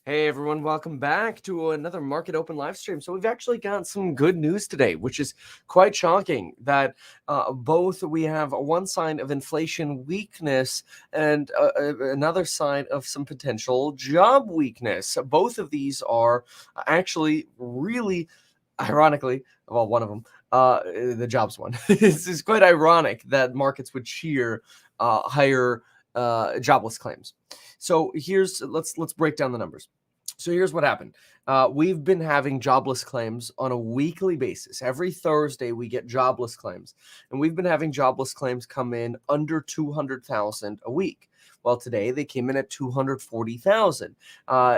Hey everyone, welcome back to another Market Open live stream. So we've actually got some good news today, which is quite shocking that both we have one sign of inflation weakness and another sign of some potential job weakness. Both of these are actually really ironically, well, one of them, the jobs one. This is quite ironic that markets would cheer higher jobless claims. So let's break down the numbers. So here's what happened. We've been having jobless claims on a weekly basis. Every Thursday we get jobless claims, and we've been having jobless claims come in under 200,000 a week. Well, today they came in at 240,000.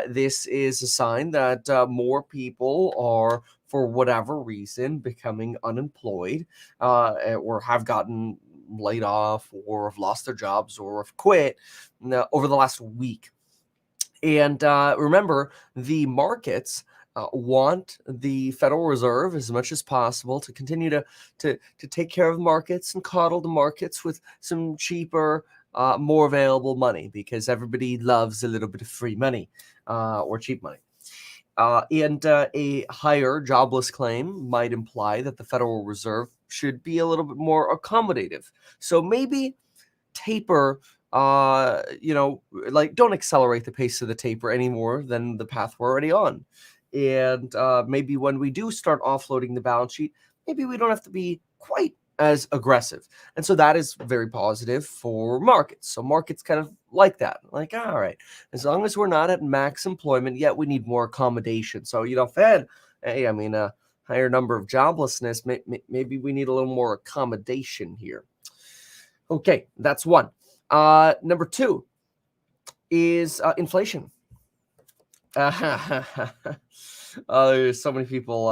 This is a sign that more people are, for whatever reason, becoming unemployed or have gotten laid off or have lost their jobs or have quit over the last week. And remember, the markets want the Federal Reserve as much as possible to continue to take care of the markets and coddle the markets with some cheaper, more available money, because everybody loves a little bit of free money or cheap money. And a higher jobless claim might imply that the Federal Reserve should be a little bit more accommodative. So maybe taper, like don't accelerate the pace of the taper any more than the path we're already on. And maybe when we do start offloading the balance sheet, maybe we don't have to be quite as aggressive. And so that is very positive for markets. So markets kind of like that. Like, all right, as long as we're not at max employment, yet we need more accommodation. So, Fed, hey, I mean, a higher number of joblessness, maybe we need a little more accommodation here. Okay, that's one. Number two is inflation. There's so many people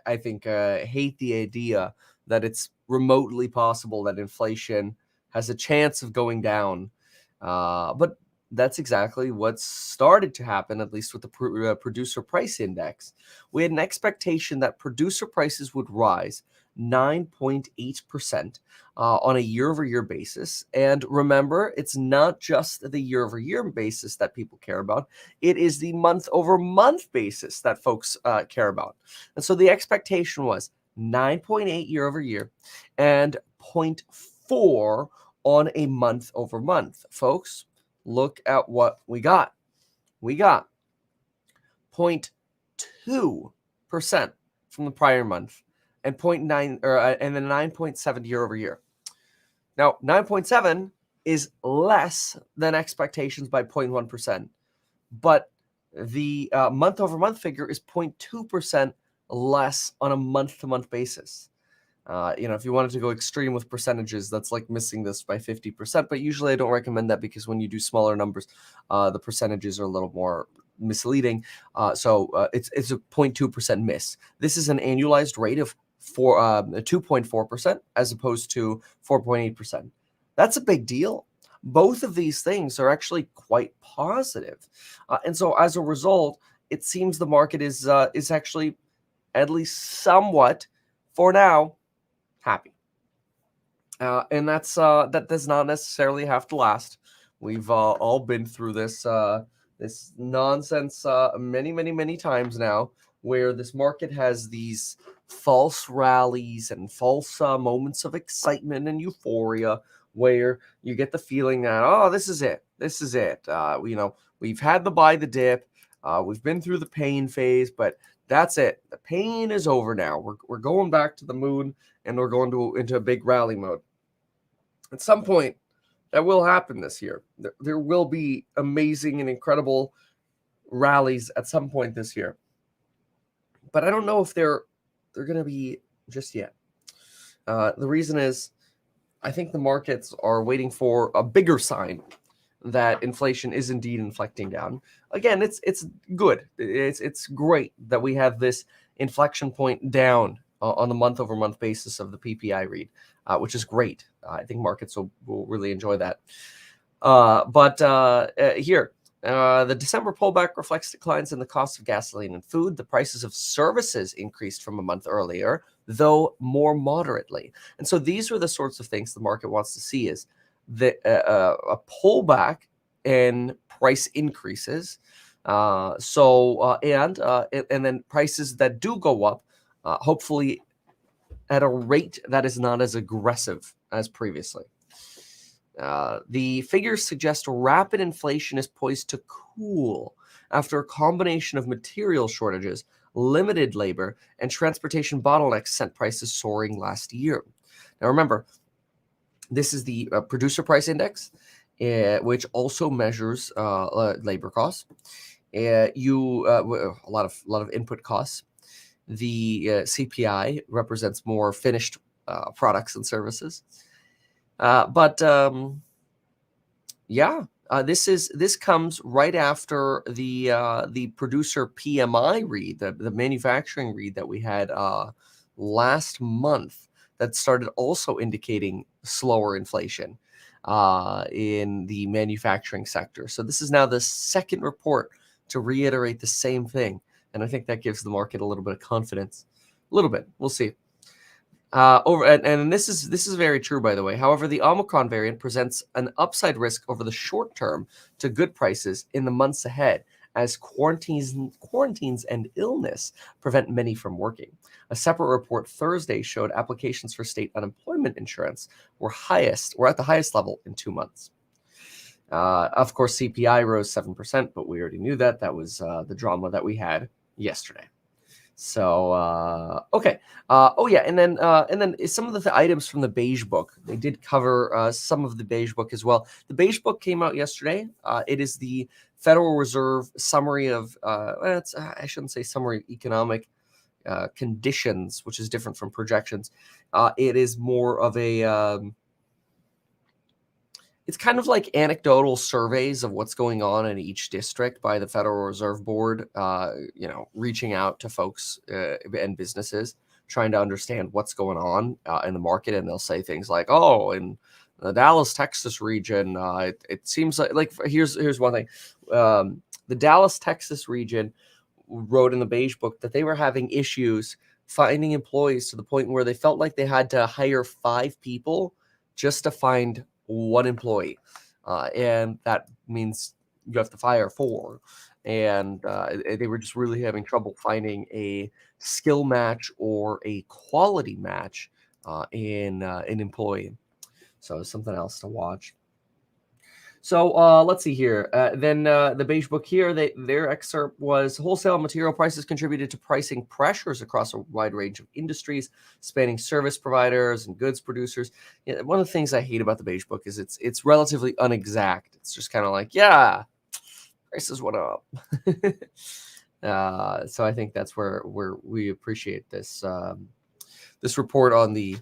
I think, hate the idea that it's remotely possible that inflation has a chance of going down. But that's exactly what started to happen, at least with the producer price index. We had an expectation that producer prices would rise 9.8% on a year-over-year basis. And remember, it's not just the year-over-year basis that people care about. It is the month-over-month basis that folks care about. And so the expectation was 9.8 year-over-year and 0.4 on a month-over-month. Folks, look at what we got. We got 0.2% from the prior month and 0.9 and then 9.7 year over year. Now, 9.7 is less than expectations by 0.1%, but the month over month figure is 0.2% less on a month to month basis. If you wanted to go extreme with percentages, that's like missing this by 50%. But usually I don't recommend that, because when you do smaller numbers, the percentages are a little more misleading. So it's a 0.2% miss. This is an annualized rate of 2.4% as opposed to 4.8%. That's a big deal. Both of these things are actually quite positive. And so as a result, it seems the market is actually, at least somewhat for now, happy. And that does not necessarily have to last. We've all been through this nonsense many times now, where this market has these false rallies and false moments of excitement and euphoria, where you get the feeling that, oh, this is it. We've had to buy the dip. We've been through the pain phase, but that's it. The pain is over now. We're going back to the moon, and we're going into a big rally mode. At some point, that will happen this year. There will be amazing and incredible rallies at some point this year. But I don't know if they're going to be just yet. The reason is, I think the markets are waiting for a bigger sign that inflation is indeed inflecting down. Again, it's good. It's great that we have this inflection point down on the month-over-month basis of the PPI read, which is great. I think markets will really enjoy that. But here, the December pullback reflects declines in the cost of gasoline and food. The prices of services increased from a month earlier, though more moderately. And so these are the sorts of things the market wants to see, is a pullback in price increases. And then prices that do go up, hopefully at a rate that is not as aggressive as previously. The figures suggest rapid inflation is poised to cool after a combination of material shortages, limited labor, and transportation bottlenecks sent prices soaring last year. Now remember, this is the producer price index, which also measures labor costs. A lot of input costs. The CPI represents more finished products and services. This comes right after the producer PMI read, the manufacturing read that we had last month, that started also indicating slower inflation in the manufacturing sector. So this is now the second report to reiterate the same thing, and I think that gives the market a little bit of confidence. A little bit, we'll see. This is very true, by the way. However, the Omicron variant presents an upside risk over the short term to good prices in the months ahead, as quarantines and illness prevent many from working. A separate report Thursday showed applications for state unemployment insurance were at the highest level in 2 months. Of course, CPI rose 7%, but we already knew that. That was the drama that we had yesterday. So okay. And then some of the items from the beige book. They did cover some of the beige book as well. The beige book came out yesterday. It is the Federal Reserve summary of I shouldn't say summary, economic conditions, which is different from projections. It is more of a it's kind of like anecdotal surveys of what's going on in each district by the Federal Reserve Board, reaching out to folks and businesses, trying to understand what's going on in the market. And they'll say things like, oh, in the Dallas, Texas region, it seems like here's one thing. The Dallas, Texas region wrote in the beige book that they were having issues finding employees to the point where they felt like they had to hire 5 people just to find one employee, and that means you have to fire 4. And they were just really having trouble finding a skill match or a quality match in an employee. So it's something else to watch. So let's see here. Then the beige book here, their excerpt was wholesale material prices contributed to pricing pressures across a wide range of industries, spanning service providers and goods producers. One of the things I hate about the beige book is it's relatively unexact. It's just kind of like, yeah, prices went up. So I think that's where we appreciate this this report on the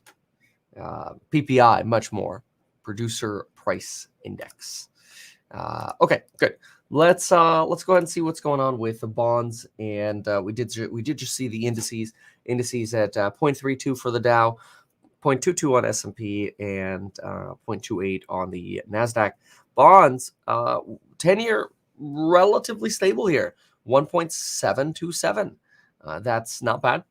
PPI much more, producer price index. Okay, good. Let's go ahead and see what's going on with the bonds. And we did just see the indices at 0.32 for the Dow, 0.22 on S&P, and 0.28 on the Nasdaq. Bonds, 10-year relatively stable here, 1.727. That's not bad.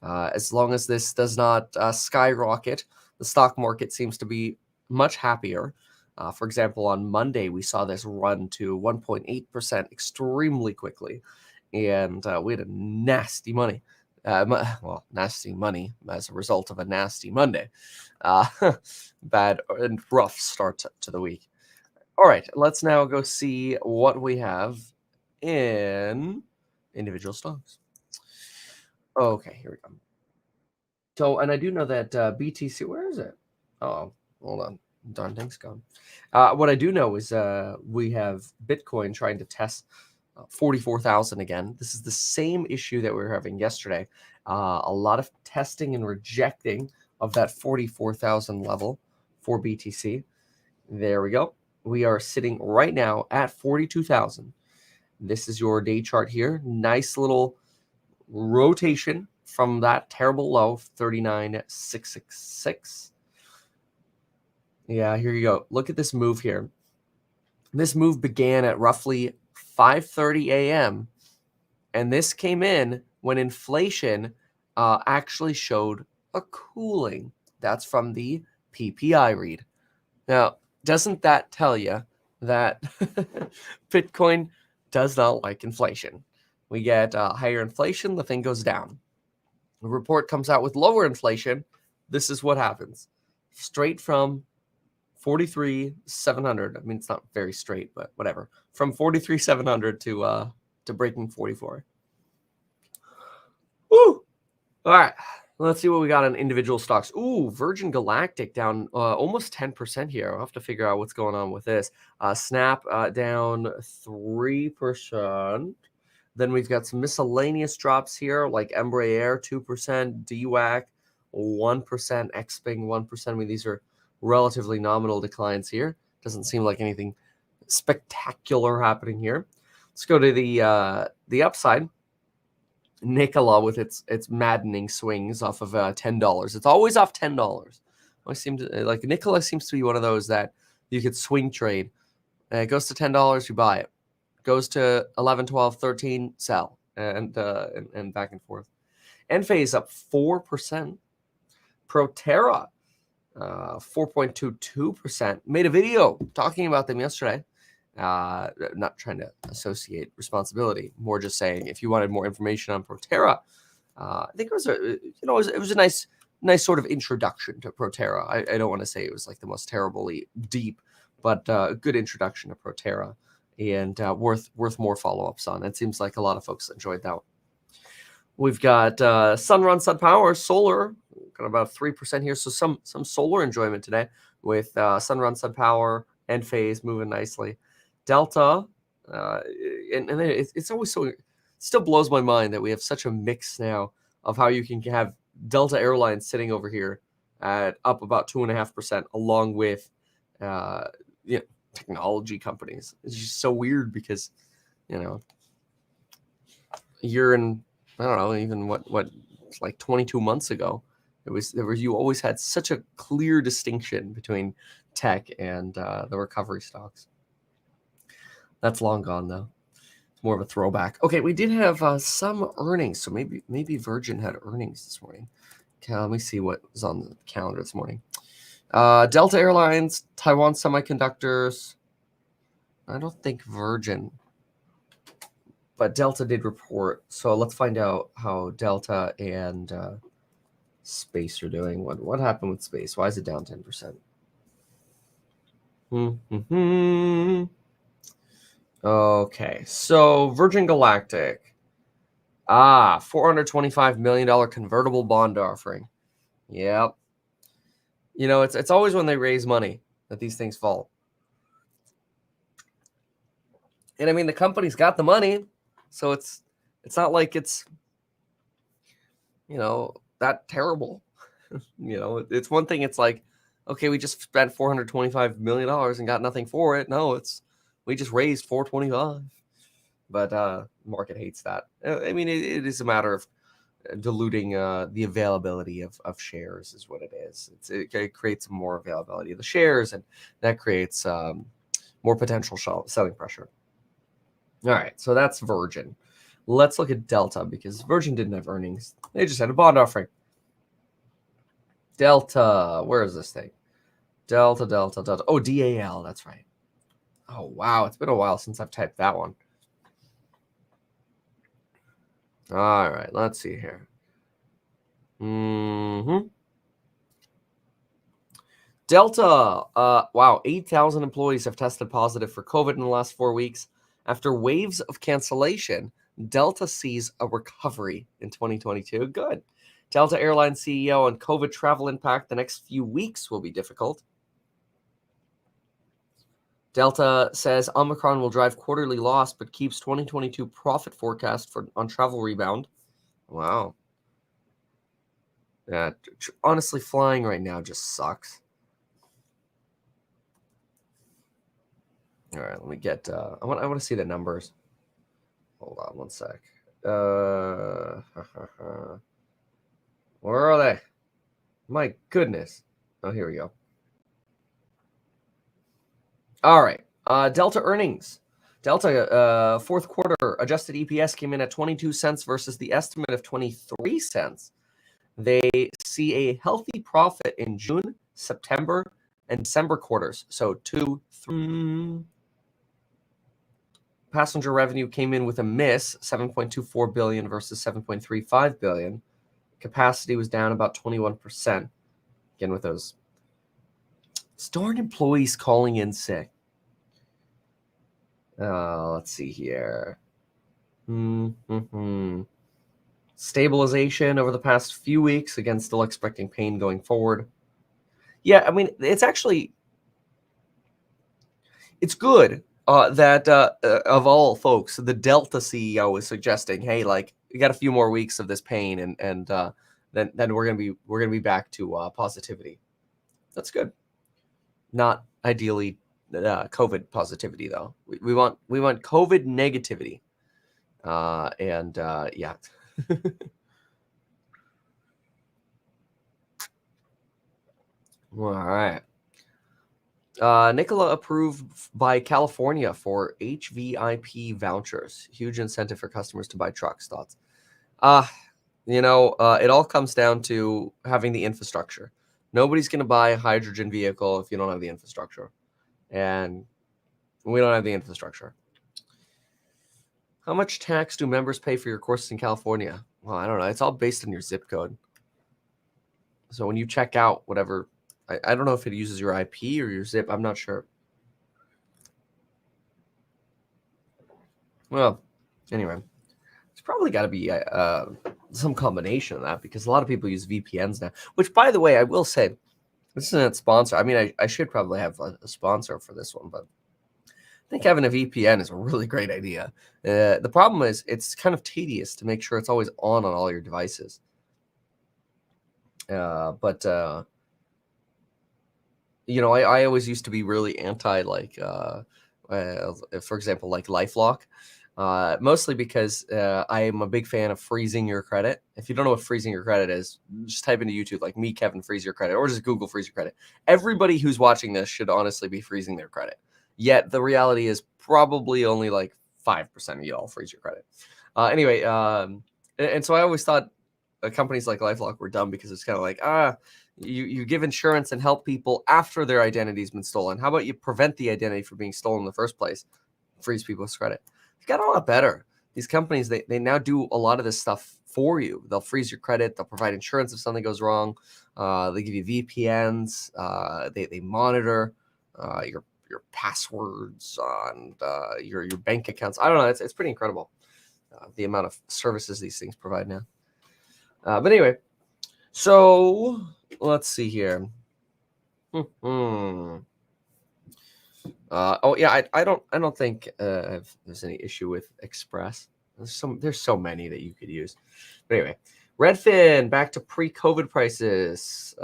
As long as this does not skyrocket, the stock market seems to be much happier. For example, on Monday, we saw this run to 1.8% extremely quickly, and we had a nasty money. Nasty money as a result of a nasty Monday. Bad and rough start to the week. All right, let's now go see what we have in individual stocks. Okay, here we go. So, and I do know that BTC, where is it? Oh, hold on. Darn thing's gone. What I do know is we have Bitcoin trying to test 44,000 again. This is the same issue that we were having yesterday. A lot of testing and rejecting of that 44,000 level for BTC. There we go. We are sitting right now at 42,000. This is your day chart here. Nice little rotation from that terrible low, 39,666. Yeah, here you go. Look at this move here. This move began at roughly 5:30 a.m. And this came in when inflation actually showed a cooling. That's from the PPI read. Now, doesn't that tell you that Bitcoin does not like inflation. We get higher inflation, the thing goes down. A report comes out with lower inflation. This is what happens. Straight from 43,700. I mean, it's not very straight, but whatever. From 43,700 to breaking 44. Woo! All right. Let's see what we got on individual stocks. Ooh, Virgin Galactic down almost 10% here. I'll have to figure out what's going on with this. Snap down 3%. Then we've got some miscellaneous drops here, like Embraer 2%, DWAC 1%, Xpeng 1%. I mean, these are relatively nominal declines here. Doesn't seem like anything spectacular happening here. Let's go to the upside. Nikola with its maddening swings off of $10. It's always off $10. Always seem to like Nikola seems to be one of those that you could swing trade. It goes to $10, you buy it. Goes to 11, 12, 13, sell, and back and forth. Enphase up 4%. Proterra 4.22%. Made a video talking about them yesterday. Not trying to associate responsibility, more just saying if you wanted more information on Proterra, I think it was a nice sort of introduction to Proterra. I don't want to say it was like the most terribly deep, but a good introduction to Proterra, and worth more follow-ups on. It seems like a lot of folks enjoyed that one. We've got Sunrun, SunPower, solar, got about 3% here. So some solar enjoyment today with Sunrun, SunPower, Enphase moving nicely. Delta, and it's always so, it still blows my mind that we have such a mix now of how you can have Delta Airlines sitting over here at up about 2.5%, along with technology companies. It's just so weird because, you're in, I don't know, even what like 22 months ago, you always had such a clear distinction between tech and the recovery stocks. That's long gone though. It's more of a throwback. Okay, we did have some earnings, so maybe Virgin had earnings this morning. Okay, let me see what was on the calendar this morning. Delta Airlines, Taiwan Semiconductors. I don't think Virgin, but Delta did report. So let's find out how Delta and Space are doing. What happened with Space? Why is it down 10%? Okay, so Virgin Galactic. $425 million convertible bond offering. Yep. It's always when they raise money that these things fall. And I mean, the company's got the money, so it's not like it's that terrible. It's one thing. It's like, okay, we just spent $425 million and got nothing for it. No, we just raised 425. But market hates that. I mean, it is a matter of diluting the availability of shares is what it is. It creates more availability of the shares, and that creates more potential selling pressure. All right, so that's Virgin. Let's look at Delta, because Virgin didn't have earnings. They just had a bond offering. Delta, where is this thing? Delta. Oh, DAL, that's right. Oh, wow, it's been a while since I've typed that one. All right, let's see here. Delta, wow, 8,000 employees have tested positive for COVID in the last 4 weeks. After waves of cancellation, Delta sees a recovery in 2022. Good. Delta Airlines CEO on COVID travel impact. The next few weeks will be difficult. Delta says Omicron will drive quarterly loss, but keeps 2022 profit forecast on travel rebound. Wow. Yeah, honestly, flying right now just sucks. All right, let me get. I want to see the numbers. Hold on one sec. Where are they? My goodness. Oh, here we go. All right. Delta earnings. Delta fourth quarter adjusted EPS came in at 22 cents versus the estimate of 23 cents. They see a healthy profit in June, September, and December quarters. So 2, 3. Passenger revenue came in with a miss, 7.24 billion versus 7.35 billion. Capacity was down about 21%. Again, with those darn employees calling in sick. Let's see here. Stabilization over the past few weeks. Again, still expecting pain going forward. Yeah, I mean, it's good that of all folks, the Delta CEO is suggesting, hey, like, you got a few more weeks of this pain, and then we're gonna be back to positivity. That's good. Not ideally COVID positivity though. We want COVID negativity. Yeah. All right. Nikola approved by California for HVIP vouchers. Huge incentive for customers to buy trucks. Thoughts? It all comes down to having the infrastructure. Nobody's going to buy a hydrogen vehicle if you don't have the infrastructure. And we don't have the infrastructure. How much tax do members pay for your courses in California? Well, I don't know. It's all based on your zip code. So when you check out whatever, I don't know if it uses your IP or your zip. I'm not sure. Well, anyway, it's probably got to be some combination of that, because a lot of people use VPNs now. Which, by the way, I will say, this isn't a sponsor. I mean, I should probably have a sponsor for this one, but I think having a VPN is a really great idea. The problem is it's kind of tedious to make sure it's always on all your devices. But I always used to be really anti, like, for example, like LifeLock, mostly because I am a big fan of freezing your credit. If you don't know what freezing your credit is, just type into YouTube, like, me, Kevin, freeze your credit, or just Google freeze your credit. Everybody who's watching this should honestly be freezing their credit. Yet the reality is probably only like 5% of y'all freeze your credit. Anyway, and so I always thought companies like LifeLock were dumb, because it's kind of like, you give insurance and help people after their identity's been stolen. How about you prevent the identity from being stolen in the first place? Freeze people's credit. It's got a lot better. These companies, they now do a lot of this stuff for you. They'll freeze your credit. They'll provide insurance if something goes wrong. They give you VPNs. They monitor your passwords on your bank accounts. I don't know. It's pretty incredible, the amount of services these things provide now. But anyway, so let's see here. Oh yeah, I don't think there's any issue with Express. There's so many that you could use. But anyway, Redfin back to pre-COVID prices.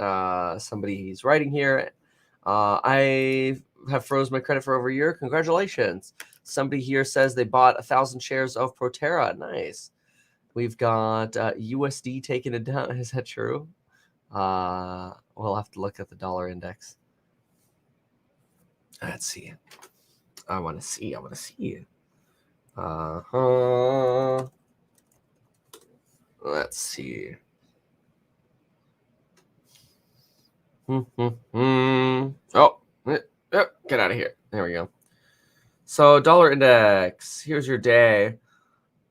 Somebody's writing here. I have froze my credit for over a year. Congratulations. Somebody here says they bought 1,000 shares of Proterra. Nice. We've got USD taking it down. Is that true? We'll have to look at the dollar index. Let's see. I want to see. Let's see. Oh, get out of here. There we go. So dollar index. Here's your day.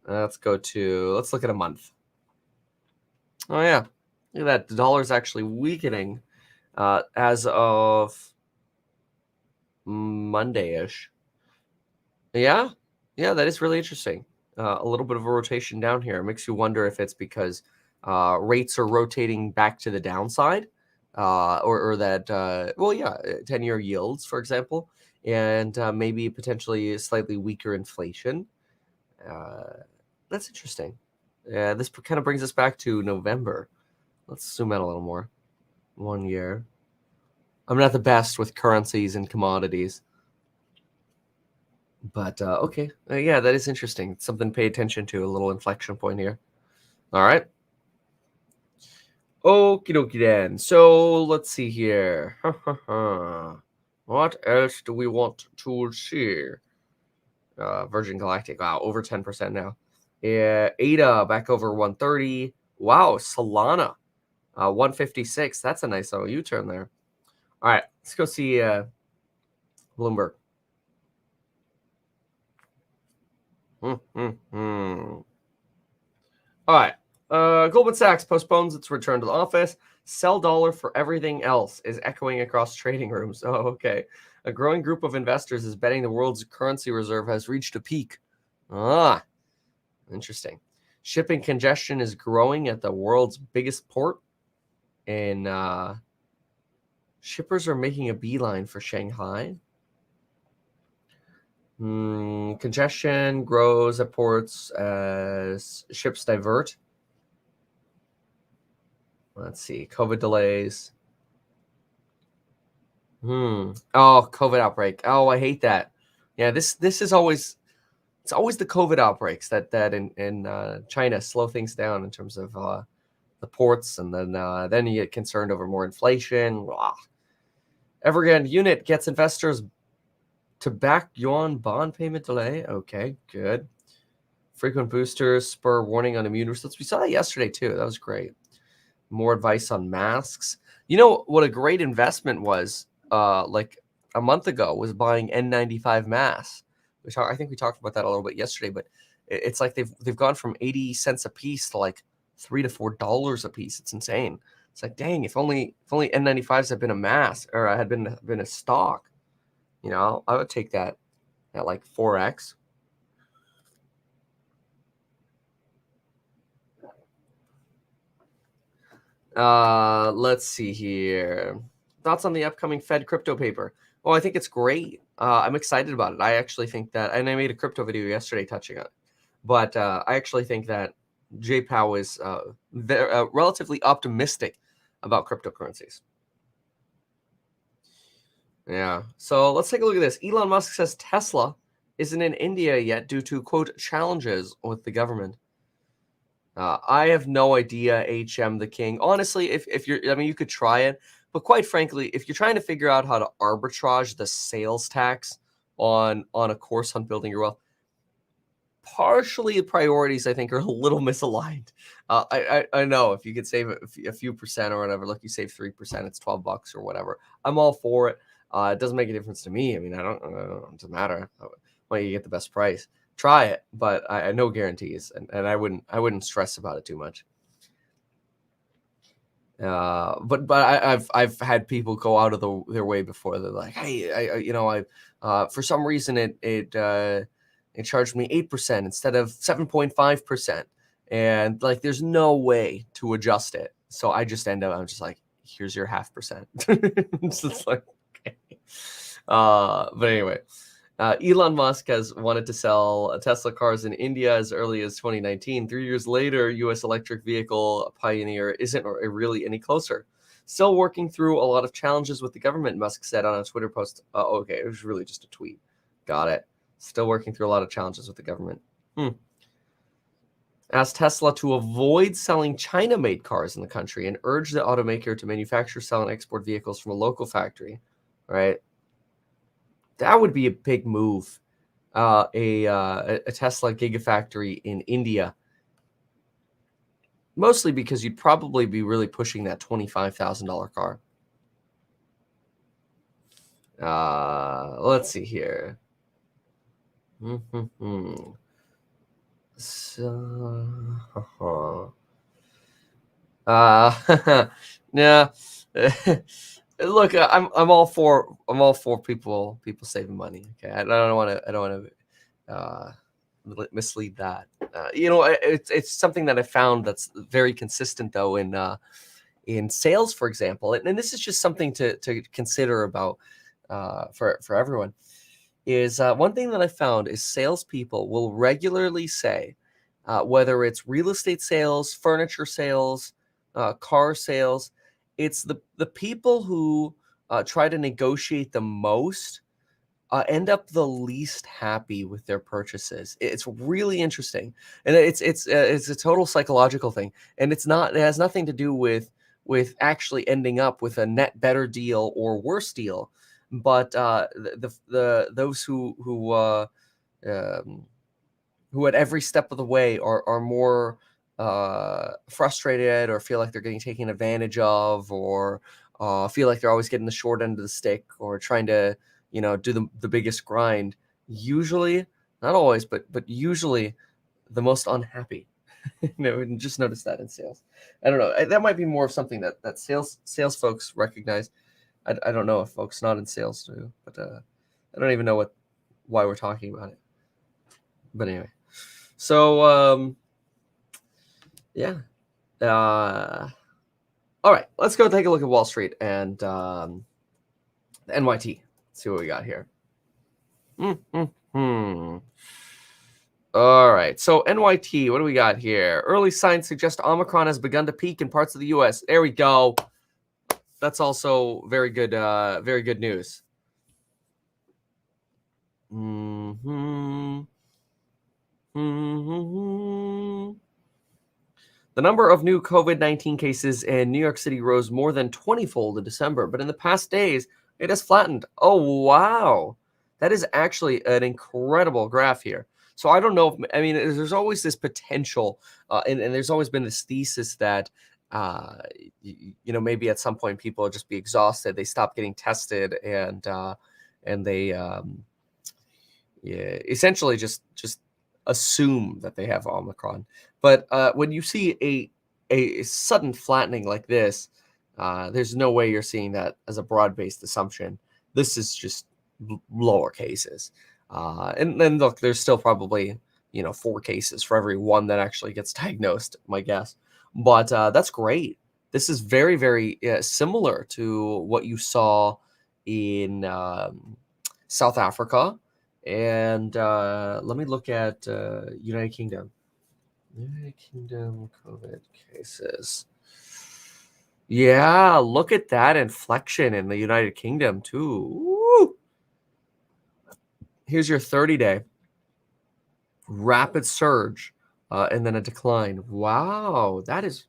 Let's look at a month. Oh yeah, look at that. The dollar's actually weakening as of Monday-ish. Yeah, that is really interesting. A little bit of a rotation down here. It makes you wonder if it's because rates are rotating back to the downside, or that 10-year yields, for example, and maybe potentially slightly weaker inflation. That's interesting. This kind of brings us back to November. Let's zoom out a little more. 1 year. I'm not the best with currencies and commodities, but okay. Yeah, that is interesting. It's something to pay attention to, a little inflection point here. All right. Okie dokie then. So let's see here. What else do we want to see? Virgin Galactic. Wow, over 10% now. ADA back over 130. Wow, Solana 156. That's a nice little U-turn there. All right, let's go see Bloomberg. All right. Goldman Sachs postpones its return to the office. Sell dollar for everything else is echoing across trading rooms. Oh, okay. A growing group of investors is betting the world's currency reserve has reached a peak. Ah, interesting. Shipping congestion is growing at the world's biggest port, and shippers are making a beeline for Shanghai. Congestion grows at ports as ships divert. Let's see. COVID delays. Oh, COVID outbreak. Oh, I hate that. Yeah, this is always it's always the COVID outbreaks that in China slow things down in terms of the ports, and then you get concerned over more inflation. Blah. Evergrande unit gets investors to back yuan bond payment delay. Okay, good. Frequent boosters spur warning on immune response. We saw that yesterday too. That was great. More advice on masks. You know what a great investment was like a month ago was buying N95 masks. I think we talked about that a little bit yesterday, but it's like they've gone from 80 cents a piece to like $3 to $4 a piece. It's insane. It's like, dang, if only N95s had been a mask or had been a stock, I would take that at like 4x. Let's see here. Thoughts on the upcoming Fed crypto paper? Well, I think it's great. I'm excited about it. I actually think that, and I made a crypto video yesterday touching on it, but I actually think that Jay Powell is relatively optimistic about cryptocurrencies. Yeah. So let's take a look at this. Elon Musk says Tesla isn't in India yet due to, quote, challenges with the government. I have no idea, HM the king. Honestly, if you're, I mean, you could try it, but quite frankly, if you're trying to figure out how to arbitrage the sales tax on a course on building your wealth, partially the priorities I think are a little misaligned. I know if you could save a few percent or whatever, look, you save 3%, it's $12 or whatever. I'm all for it. It doesn't make a difference to me. I mean, I don't it doesn't matter. Why you get the best price? Try it, but I no guarantees, and I wouldn't stress about it too much. But I've had people go out of their way before. They're like, hey, I for some reason it charged me 8% instead of 7.5%, and like there's no way to adjust it. So I just I'm just like, here's your 0.5%. It's just like, okay. But anyway. Elon Musk has wanted to sell Tesla cars in India as early as 2019. 3 years later, U.S. electric vehicle pioneer isn't really any closer. Still working through a lot of challenges with the government, Musk said on a Twitter post. Okay, it was really just a tweet. Got it. Still working through a lot of challenges with the government. Asked Tesla to avoid selling China-made cars in the country and urged the automaker to manufacture, sell, and export vehicles from a local factory. Right? That would be a big move. A Tesla Gigafactory in India. Mostly because you'd probably be really pushing that $25,000 car. Let's see here. So, yeah. Look, I'm all for people saving money. Okay, I don't want to mislead that. It's something that I found that's very consistent though in sales, for example, and this is just something to consider about for everyone. Is one thing that I found is salespeople will regularly say, whether it's real estate sales, furniture sales, car sales, it's the people who try to negotiate the most end up the least happy with their purchases. It's really interesting, and it's a total psychological thing, and it has nothing to do with actually ending up with a net better deal or worse deal, but those who at every step of the way are more frustrated or feel like they're getting taken advantage of, or feel like they're always getting the short end of the stick or trying to do the biggest grind. Usually not always, but usually the most unhappy. Just notice that in sales. I don't know. That might be more of something that sales folks recognize. I don't know if folks not in sales do, but I don't even know why we're talking about it. But anyway, so yeah. All right, let's go take a look at Wall Street and the NYT. See what we got here. All right, so NYT, what do we got here? Early signs suggest Omicron has begun to peak in parts of the U.S. There we go. That's also very good news. The number of new COVID-19 cases in New York City rose more than 20-fold in December, but in the past days, it has flattened. Oh, wow. That is actually an incredible graph here. So I don't know. There's always this potential, and there's always been this thesis that, maybe at some point people will just be exhausted. They stop getting tested, and they essentially just assume that they have Omicron. But when you see a sudden flattening like this, there's no way you're seeing that as a broad-based assumption. This is just lower cases. And then look, there's still probably 4 cases for every one that actually gets diagnosed, my guess. But that's great. This is very, very similar to what you saw in South Africa. And let me look at United Kingdom. United Kingdom COVID cases. Yeah, look at that inflection in the United Kingdom too. Woo! Here's your 30-day rapid surge and then a decline. Wow, that's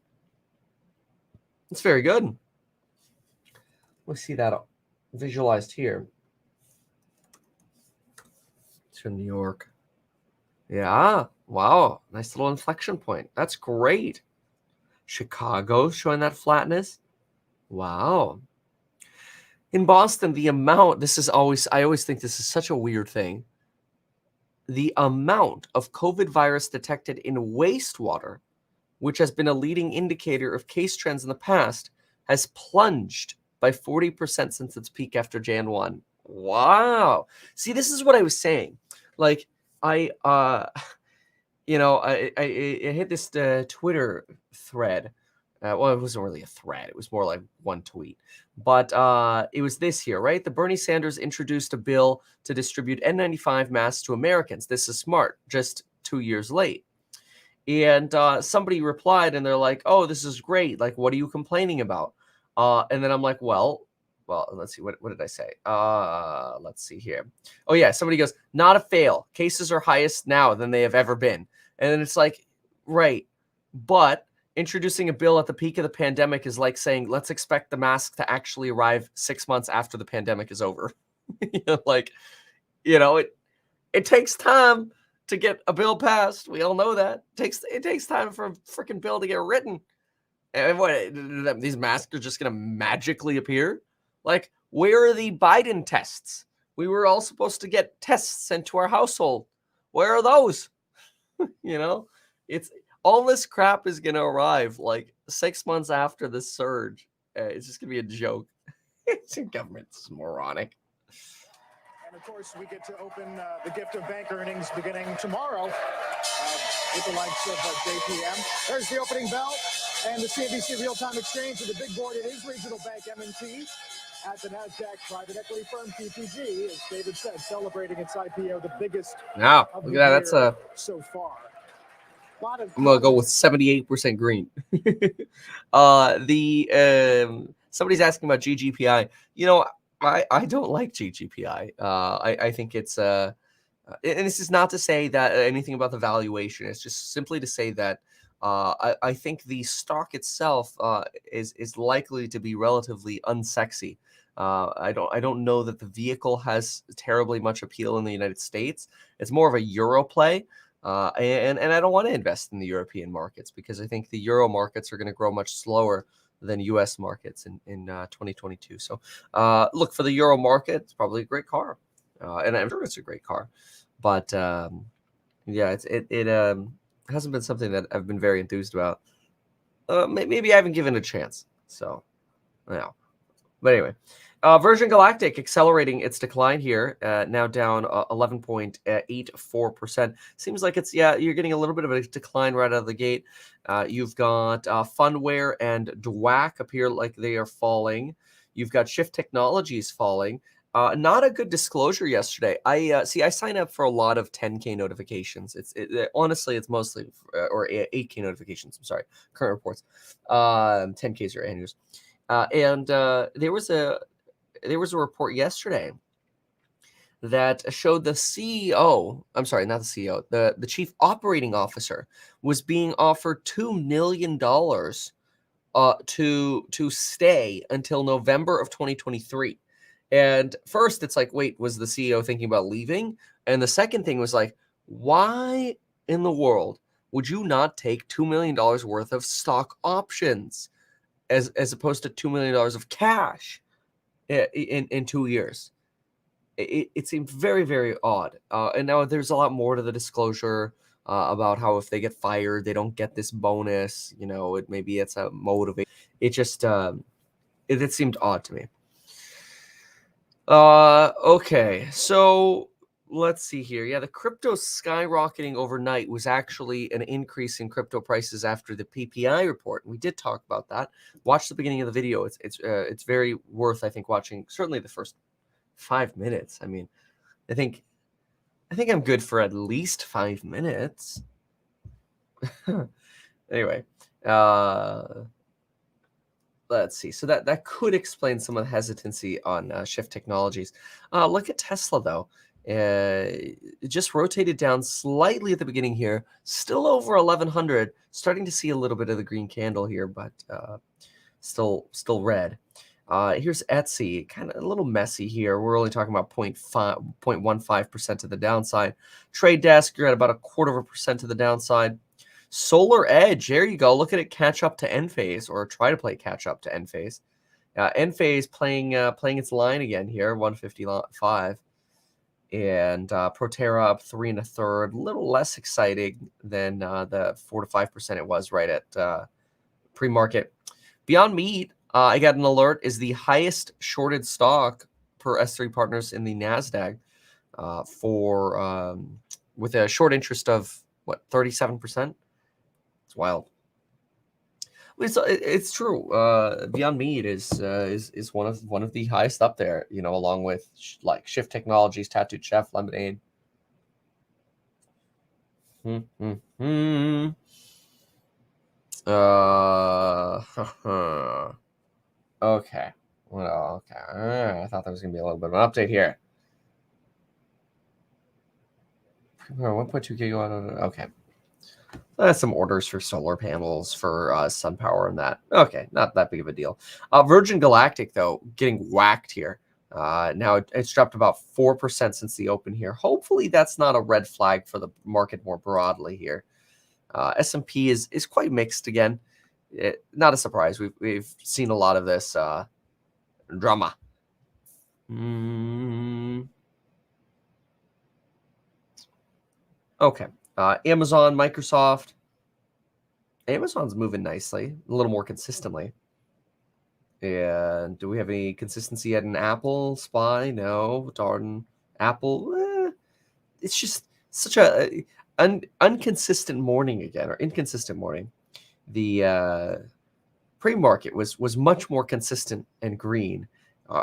very good. Let's see that visualized here. To New York. Yeah, wow, nice little inflection point. That's great. Chicago showing that flatness. Wow. In Boston, the amount, I always think this is such a weird thing. The amount of COVID virus detected in wastewater, which has been a leading indicator of case trends in the past, has plunged by 40% since its peak after Jan 1. Wow. See, this is what I was saying. Like, I hit this Twitter thread. Well, it wasn't really a thread. It was more like one tweet. But it was this here, right? The Bernie Sanders introduced a bill to distribute N95 masks to Americans. This is smart, just 2 years late. And somebody replied, and they're like, oh, this is great. Like, what are you complaining about? And then I'm like, well, let's see. What did I say? Let's see here. Oh, yeah. Somebody goes, not a fail. Cases are highest now than they have ever been. And then it's like, right. But introducing a bill at the peak of the pandemic is like saying, let's expect the mask to actually arrive 6 months after the pandemic is over. It takes time to get a bill passed. We all know that. It takes time for a freaking bill to get written. And what, these masks are just going to magically appear? Like, where are the Biden tests? We were all supposed to get tests sent to our household. Where are those? It's all this crap is going to arrive like 6 months after the surge. It's just going to be a joke. Government's moronic. And of course, we get to open the gift of bank earnings beginning tomorrow with the likes of JPM. There's the opening bell and the CNBC real-time exchange with the big board. It is regional bank M&T at the NASDAQ private equity firm TPG, as David said, celebrating its IPO, the biggest of the year that's so far. I'm gonna go with 78% green. Somebody's asking about GGPI. I don't like GGPI. I think it's and this is not to say that anything about the valuation. It's just simply to say that I think the stock itself is likely to be relatively unsexy. I don't know that the vehicle has terribly much appeal in the United States. It's more of a Euro play. And I don't want to invest in the European markets because I think the Euro markets are going to grow much slower than U.S. markets in 2022. So look, for the Euro market, it's probably a great car. And I'm sure it's a great car. But yeah, it hasn't been something that I've been very enthused about. Maybe I haven't given it a chance. So, yeah. But anyway, Virgin Galactic accelerating its decline here, now down 11.84%. Seems like it's, yeah, you're getting a little bit of a decline right out of the gate. You've got Funware and Dwack appear like they are falling. You've got Shift Technologies falling. Not a good disclosure yesterday. I sign up for a lot of 10K notifications. Honestly, it's mostly or 8K notifications. I'm sorry, current reports. 10Ks are annuals. And there was a report yesterday that showed the CEO. I'm sorry, not the CEO. The chief operating officer was being offered $2 million to stay until November of 2023. And first, it's like, wait, was the CEO thinking about leaving? And the second thing was like, why in the world would you not take $2 million worth of stock options as opposed to $2 million of cash in 2 years? It seemed very, very odd. And now there's a lot more to the disclosure about how if they get fired, they don't get this bonus. Maybe it's a motivate. It just it seemed odd to me. Okay, so let's see here. Yeah, the crypto skyrocketing overnight was actually an increase in crypto prices after the PPI report. We did talk about that. Watch the beginning of the video. It's very worth, I think, watching. Certainly the first 5 minutes. I mean, I think I'm good for at least 5 minutes. Anyway, let's see. So that could explain some of the hesitancy on Shift Technologies. Look at Tesla, though. It just rotated down slightly at the beginning here. Still over 1100. Starting to see a little bit of the green candle here, but still red. Here's Etsy, kind of a little messy here. We're only talking about 0.15% to the downside. Trade Desk, you're at about 0.25% to the downside. Solar Edge, there you go. Look at it catch up to end phase, or try to play catch up to end phase. End phase playing its line again here, 155. And Proterra up 3 1/3, a little less exciting than the 4 to 5% it was right at pre-market. Beyond Meat, I got an alert, is the highest shorted stock per S3 Partners in the NASDAQ with a short interest of, 37%? It's wild. It's true. Beyond Meat is one of the highest up there, along with like Shift Technologies, Tattooed Chef, Lemonade. Okay. Well, okay. I thought there was gonna be a little bit of an update here. 1.2 gigawatt. Okay. Some orders for solar panels for SunPower and that. Okay, not that big of a deal. Virgin Galactic, though, getting whacked here. Now it's dropped about 4% since the open here. Hopefully that's not a red flag for the market more broadly here. S&P is quite mixed again. Not a surprise. We've seen a lot of this drama. Okay. Amazon, Microsoft. Amazon's moving nicely, a little more consistently. And do we have any consistency yet in Apple? SPY? No. Darn. Apple? It's just such a inconsistent morning again, or inconsistent morning. The pre-market was much more consistent and green.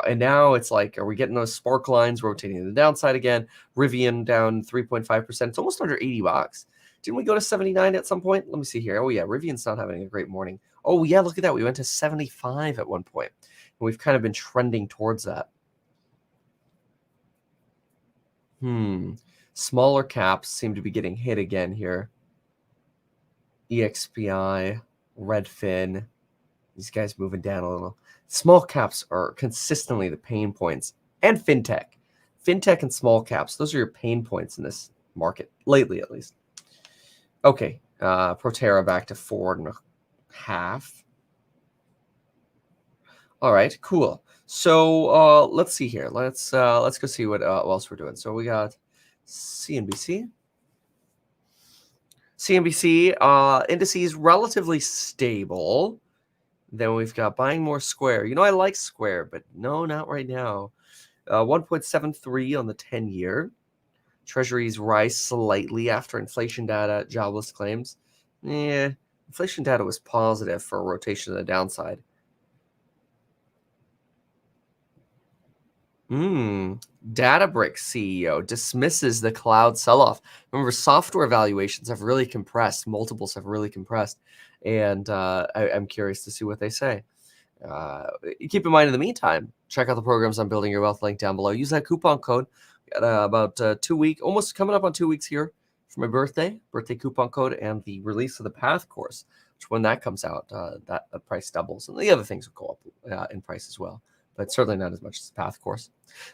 And now it's like, are we getting those spark lines rotating to the downside again? Rivian down 3.5%. It's almost under $80. Didn't we go to 79 at some point? Let me see here. Oh, yeah, Rivian's not having a great morning. Oh, yeah, look at that. We went to 75 at one point. And we've kind of been trending towards that. Smaller caps seem to be getting hit again here. EXPI, Redfin. These guys moving down a little. Small caps are consistently the pain points. And fintech. Fintech and small caps, those are your pain points in this market, lately at least. Okay, Proterra back to 4.5. All right, cool. So let's see here. Let's go see what else we're doing. So we got CNBC. Indices relatively stable. Then we've got buying more Square. I like Square, but no, not right now. 1.73 on the 10-year. Treasuries rise slightly after inflation data, jobless claims. Inflation data was positive for a rotation to the downside. Databricks CEO dismisses the cloud sell-off. Remember, software valuations have really compressed. Multiples have really compressed. And I'm curious to see what they say. Keep in mind, in the meantime, check out the programs on Building Your Wealth link down below. Use that coupon code. Got about 2 weeks, almost coming up on 2 weeks here for my birthday coupon code, and the release of the Path course, which when that comes out, that the price doubles. And the other things will go up in price as well, but certainly not as much as the Path course.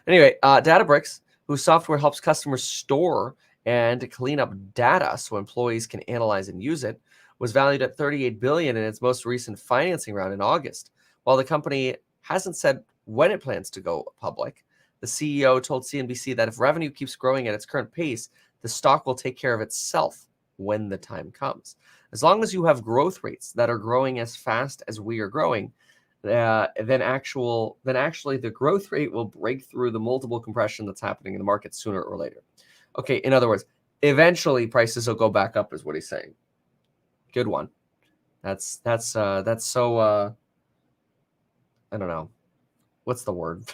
Anyway, Databricks, whose software helps customers store and clean up data so employees can analyze and use it, was valued at $38 billion in its most recent financing round in August. While the company hasn't said when it plans to go public, the CEO told CNBC that if revenue keeps growing at its current pace, the stock will take care of itself when the time comes. As long as you have growth rates that are growing as fast as we are growing, then actually the growth rate will break through the multiple compression that's happening in the market sooner or later. Okay, in other words, eventually prices will go back up, is what he's saying. Good one. That's so I don't know. What's the word?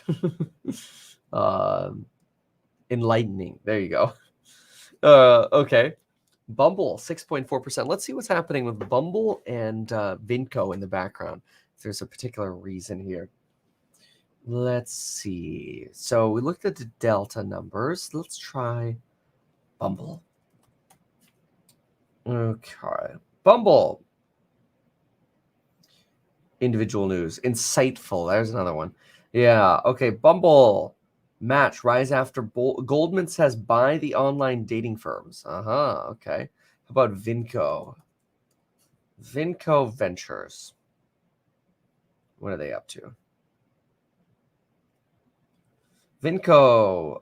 Enlightening. There you go. Okay. Bumble, 6.4%. Let's see what's happening with Bumble and Vinco in the background. If there's a particular reason here. Let's see. So we looked at the delta numbers. Let's try Bumble. Okay. Bumble. Individual news. Insightful. There's another one. Yeah. Okay. Bumble. Match. Rise after Goldman says buy the online dating firms. Okay. How about Vinco? Vinco Ventures. What are they up to? Vinco.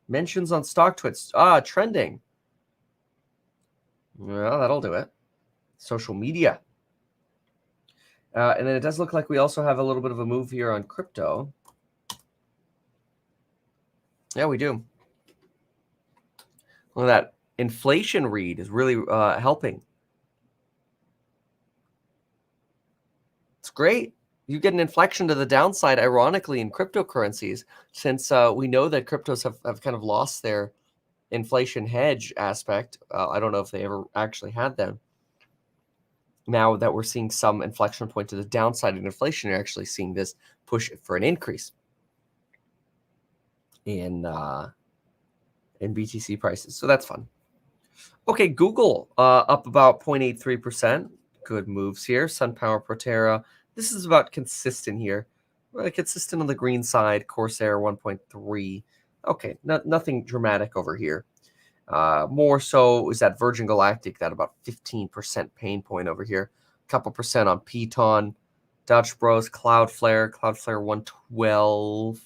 Mentions on stock twits. Trending. Well, that'll do it. Social media. And then it does look like we also have a little bit of a move here on crypto. Yeah, we do. Look at that. Inflation read is really helping. It's great. You get an inflection to the downside, ironically, in cryptocurrencies, since we know that cryptos have kind of lost their inflation hedge aspect. I don't know if they ever actually had them. Now that we're seeing some inflection point to the downside in inflation, you're actually seeing this push for an increase in BTC prices. So that's fun. Okay, Google up about 0.83%. Good moves here. SunPower, Proterra. This is about consistent here. Consistent on the green side. Corsair 1.3. Okay, nothing dramatic over here. More so is that Virgin Galactic, that about 15% pain point over here. A couple percent on Piton, Dutch Bros, Cloudflare 112,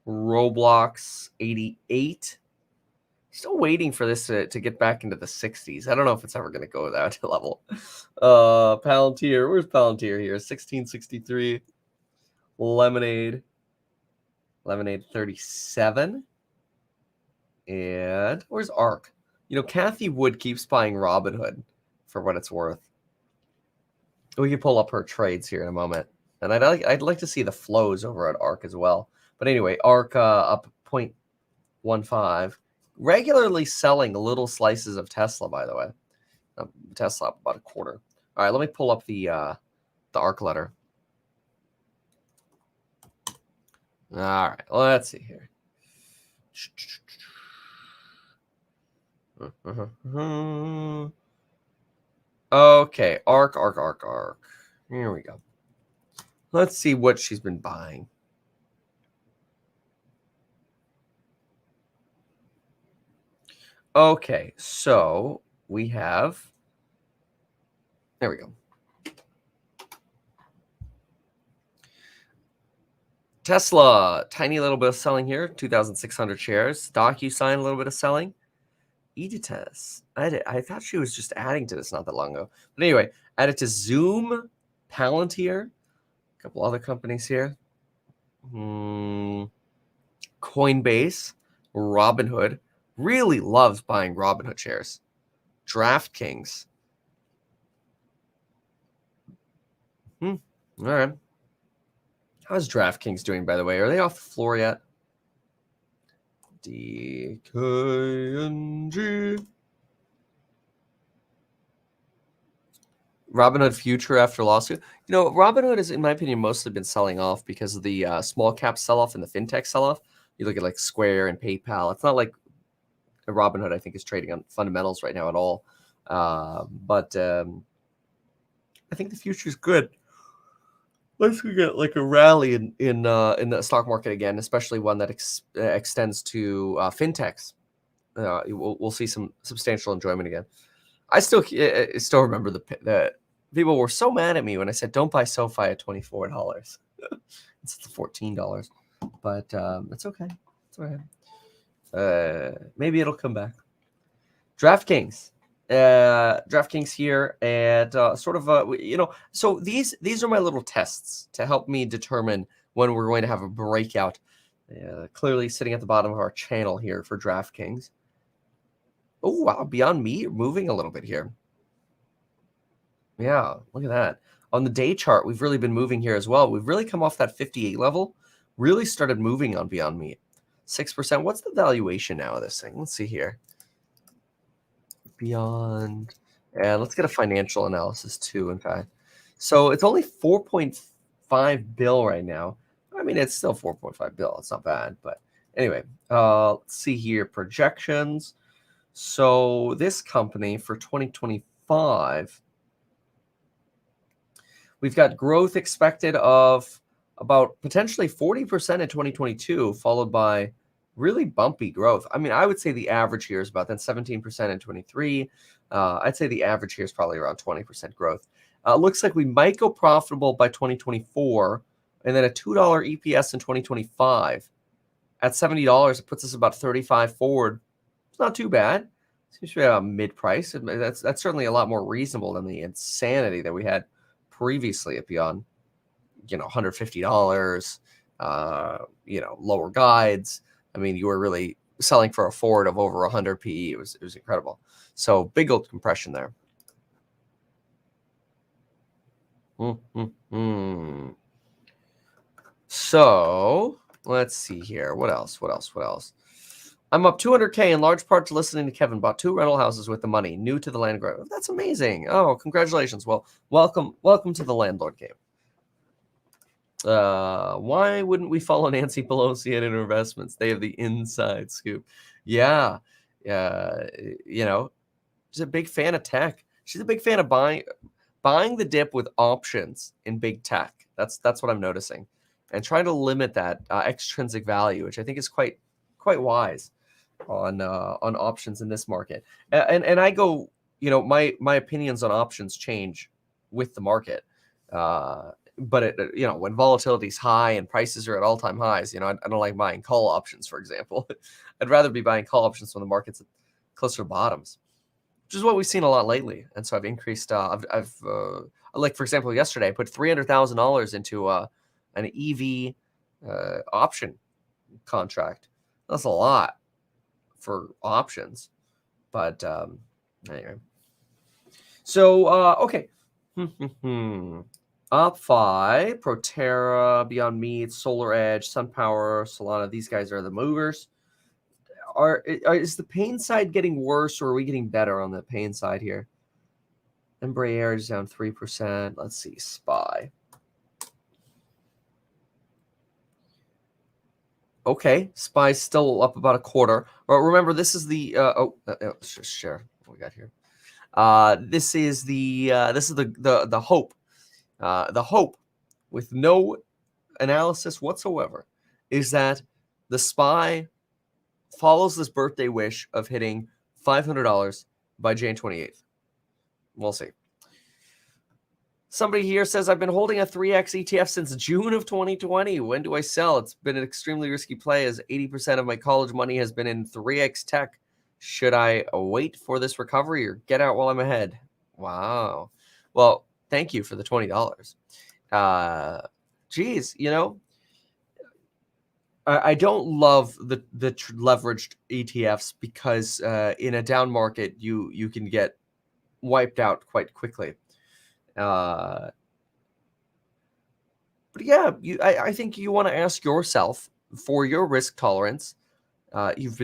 Roblox 88. Still waiting for this to get back into the 60s. I don't know if it's ever going to go that level. Palantir, where's Palantir here? 1663. Lemonade 37. And where's ARK? Kathy Wood keeps buying Robinhood for what it's worth. We can pull up her trades here in a moment. And I'd like to see the flows over at ARK as well. But anyway, ARK up 0.15. Regularly selling little slices of Tesla, by the way. Tesla up about a quarter. All right, let me pull up the ARK letter. All right, let's see here. Okay, ARK. Here we go. Let's see what she's been buying. Okay, so we have, there we go. Tesla, tiny little bit of selling here, 2,600 shares. DocuSign, a little bit of selling. Editas, I thought she was just adding to this not that long ago. But anyway, added to Zoom, Palantir, a couple other companies here. Coinbase, Robinhood. Really loves buying Robinhood shares. DraftKings. All right. How's DraftKings doing, by the way? Are they off the floor yet? DKNG. Robinhood future after lawsuit. You know, Robinhood has, in my opinion, mostly been selling off because of the small cap sell-off and the fintech sell-off. You look at like Square and PayPal. It's not like Robinhood, I think, is trading on fundamentals right now at all. But I think the future is good. Unless we get like a rally in the stock market again, especially one that extends to fintechs, we'll see some substantial enjoyment again. I still remember the people were so mad at me when I said don't buy SoFi at $24. It's $14, but it's okay. It's all right. Maybe it'll come back. DraftKings. DraftKings here at so these are my little tests to help me determine when we're going to have a breakout. Clearly sitting at the bottom of our channel here for DraftKings. Oh wow, Beyond Meat moving a little bit here. Yeah, look at that. On the day chart, we've really been moving here as well. We've really come off that 58 level, really started moving on Beyond Meat. 6%. What's the valuation now of this thing? Let's see here. Beyond, and let's get a financial analysis too, in fact. So it's only 4.5 bill right now. I mean, it's still 4.5 bill. It's not bad, but anyway, let's see here, projections. So this company for 2025, we've got growth expected of about potentially 40% in 2022, followed by really bumpy growth. I mean, I would say the average here is about then 17% in 23. I'd say the average here is probably around 20% growth. Looks like we might go profitable by 2024, and then a $2 EPS in 2025. At $70, it puts us about 35 forward. It's not too bad. Seems to be a mid-price. That's certainly a lot more reasonable than the insanity that we had previously at Beyond, $150, lower guides. I mean, you were really selling for a forward of over 100 PE. It was incredible. So big old compression there. So let's see here. What else? I'm up 200K in large part to listening to Kevin. Bought 2 rental houses with the money. New to the land growth. That's amazing. Oh, congratulations. Well, welcome to the landlord game. Why wouldn't we follow Nancy Pelosi at Investments? They have the inside scoop. Yeah. She's a big fan of tech. She's a big fan of buying the dip with options in big tech. That's what I'm noticing, and trying to limit that extrinsic value, which I think is quite wise on options in this market. And I go, my opinions on options change with the market. But when volatility is high and prices are at all-time highs, I don't like buying call options, for example. I'd rather be buying call options when the market's closer to bottoms, which is what we've seen a lot lately. And so I've increased. I've like, for example, yesterday I put $300,000 into an EV option contract. That's a lot for options, but anyway. So okay. OppFi, Proterra, Beyond Meat, Solar Edge, SunPower, Solana. These guys are the movers. Is the pain side getting worse, or are we getting better on the pain side here? Embraer is down 3%. Let's see, SPY. Okay, SPY's still up about a quarter. But remember, this is the let's just share what we got here. This is the hope. The hope, with no analysis whatsoever, is that the SPY follows this birthday wish of hitting $500 by June 28th. We'll see. Somebody here says, I've been holding a 3X ETF since June of 2020. When do I sell? It's been an extremely risky play as 80% of my college money has been in 3X tech. Should I wait for this recovery or get out while I'm ahead? Wow. Well, thank you for the $20. Geez, I don't love the leveraged ETFs because in a down market, you can get wiped out quite quickly. But yeah, I think you want to ask yourself for your risk tolerance. You've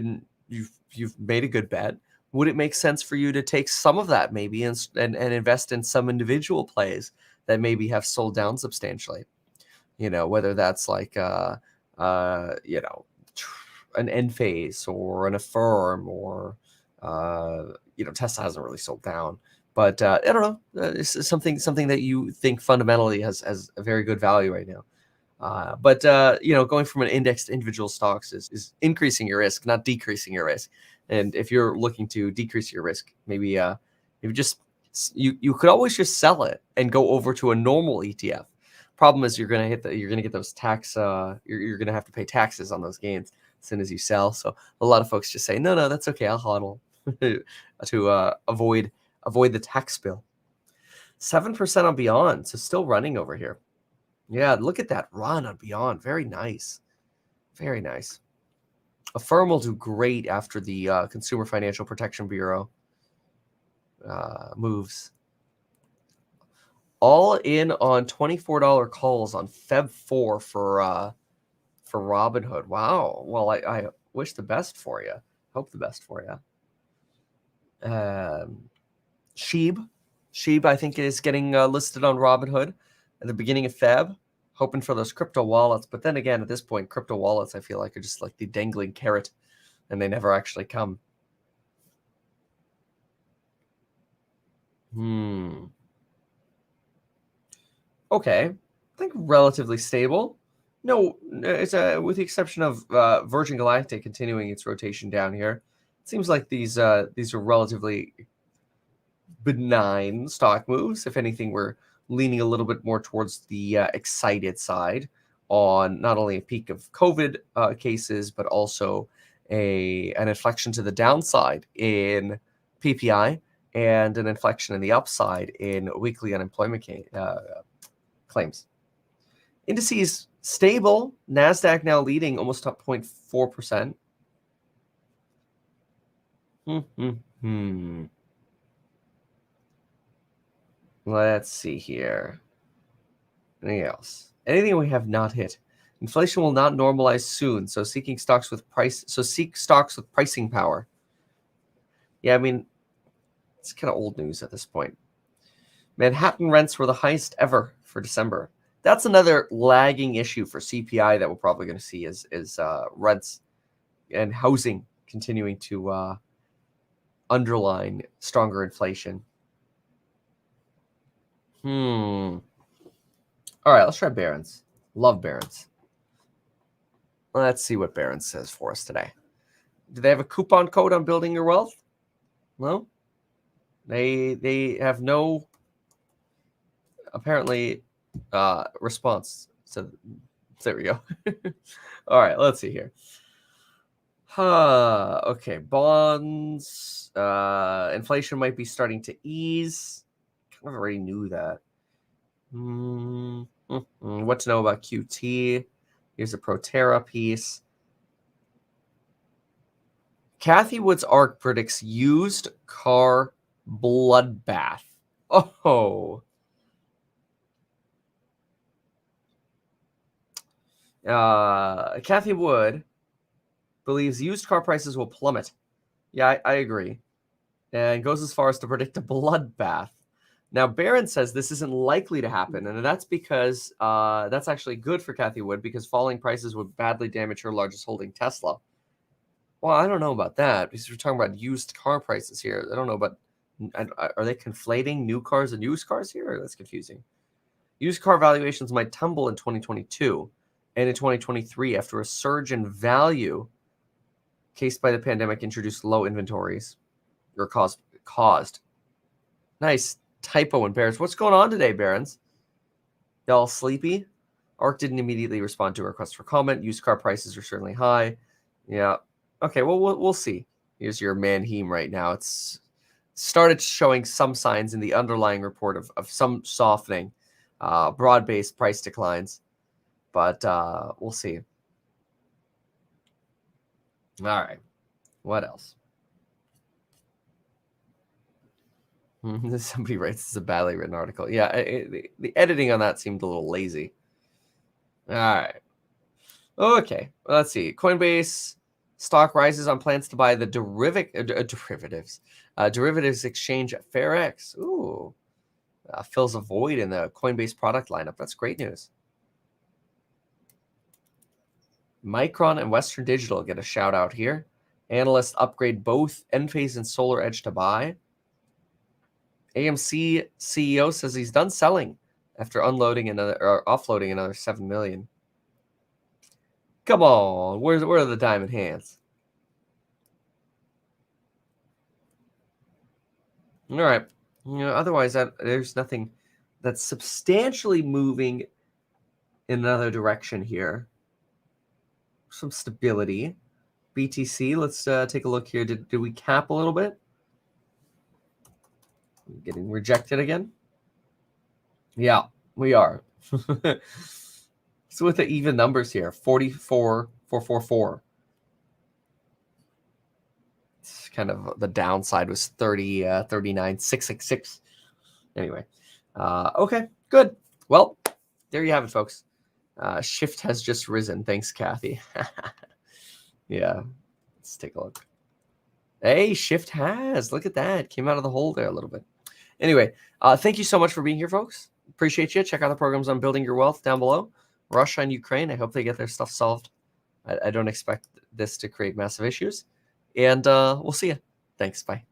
made a good bet. Would it make sense for you to take some of that maybe and invest in some individual plays that maybe have sold down substantially? Whether that's like an Enphase or an Affirm or Tesla hasn't really sold down. But I don't know. This is something that you think fundamentally has a very good value right now. But going from an index to individual stocks is increasing your risk, not decreasing your risk. And if you're looking to decrease your risk, maybe just you could always just sell it and go over to a normal ETF. Problem is you're gonna get those tax. You're gonna have to pay taxes on those gains as soon as you sell. So a lot of folks just say, no, that's okay. I'll hodl to avoid the tax bill. 7% on Beyond, so still running over here. Yeah, look at that run on Beyond. Very nice. Very nice. Affirm will do great after the Consumer Financial Protection Bureau moves. All in on $24 calls on Feb 4 for Robinhood. Wow. Well, I wish the best for you. Hope the best for you. Sheeb, I think, is getting listed on Robinhood at the beginning of Feb, hoping for those crypto wallets. But then again, at this point, crypto wallets, I feel like, are just like the dangling carrot, and they never actually come. Okay, I think relatively stable. No, it's with the exception of Virgin Galactic continuing its rotation down here. It seems like these are relatively benign stock moves. If anything, we're leaning a little bit more towards the excited side on not only a peak of COVID cases, but also an inflection to the downside in PPI and an inflection in the upside in weekly unemployment claims. Indices stable. NASDAQ now leading almost up 0.4%. Let's see here. Anything else? Anything we have not hit? Inflation will not normalize soon, so seek stocks with pricing power. Yeah, I mean, it's kind of old news at this point. Manhattan rents were the highest ever for December. That's another lagging issue for CPI that we're probably going to see is rents and housing continuing to underline stronger inflation. All right, let's try Barron's. Love Barron's. Let's see what Barron's says for us today. Do they have a coupon code on building your wealth? No. They have no apparently response. So there we go. All right, let's see here. Okay, bonds. Inflation might be starting to ease. Kind of already knew that. What to know about QT? Here's a Proterra piece. Kathy Wood's ARC predicts used car bloodbath. Oh. Kathy Wood believes used car prices will plummet. Yeah, I agree. And goes as far as to predict a bloodbath. Now, Barron says this isn't likely to happen, and that's because that's actually good for Kathy Wood because falling prices would badly damage her largest holding, Tesla. Well, I don't know about that because we're talking about used car prices here. I don't know about, are they conflating new cars and used cars here? That's confusing. Used car valuations might tumble in 2022 and in 2023 after a surge in value caused by the pandemic introduced low inventories or caused. Nice. typo in Barons. What's going on today, Barons? Y'all sleepy? ARK didn't immediately respond to a request for comment. Used car prices are certainly high. Yeah. Okay, well, we'll see. Here's your Manheim right now. It's started showing some signs in the underlying report of some softening, broad-based price declines. But we'll see. All right. What else? Somebody writes this is a badly written article. Yeah, the editing on that seemed a little lazy. All right. Okay. Let's see. Coinbase stock rises on plans to buy the derivatives exchange at FairX. Ooh. Fills a void in the Coinbase product lineup. That's great news. Micron and Western Digital get a shout out here. Analysts upgrade both Enphase and SolarEdge to buy. AMC CEO says he's done selling after offloading another 7 million. Come on, where are the diamond hands? All right. Otherwise, there's nothing that's substantially moving in another direction here. Some stability. BTC, let's take a look here. Did we cap a little bit? Getting rejected again? Yeah, we are. So with the even numbers here, 44,444. It's kind of the downside was 39,666. Anyway, okay, good. Well, there you have it, folks. Shift has just risen. Thanks, Kathy. Yeah, let's take a look. Hey, Shift has. Look at that. Came out of the hole there a little bit. Anyway, thank you so much for being here, folks. Appreciate you. Check out the programs on building your wealth down below. Russia and Ukraine. I hope they get their stuff solved. I don't expect this to create massive issues. And we'll see you. Thanks. Bye.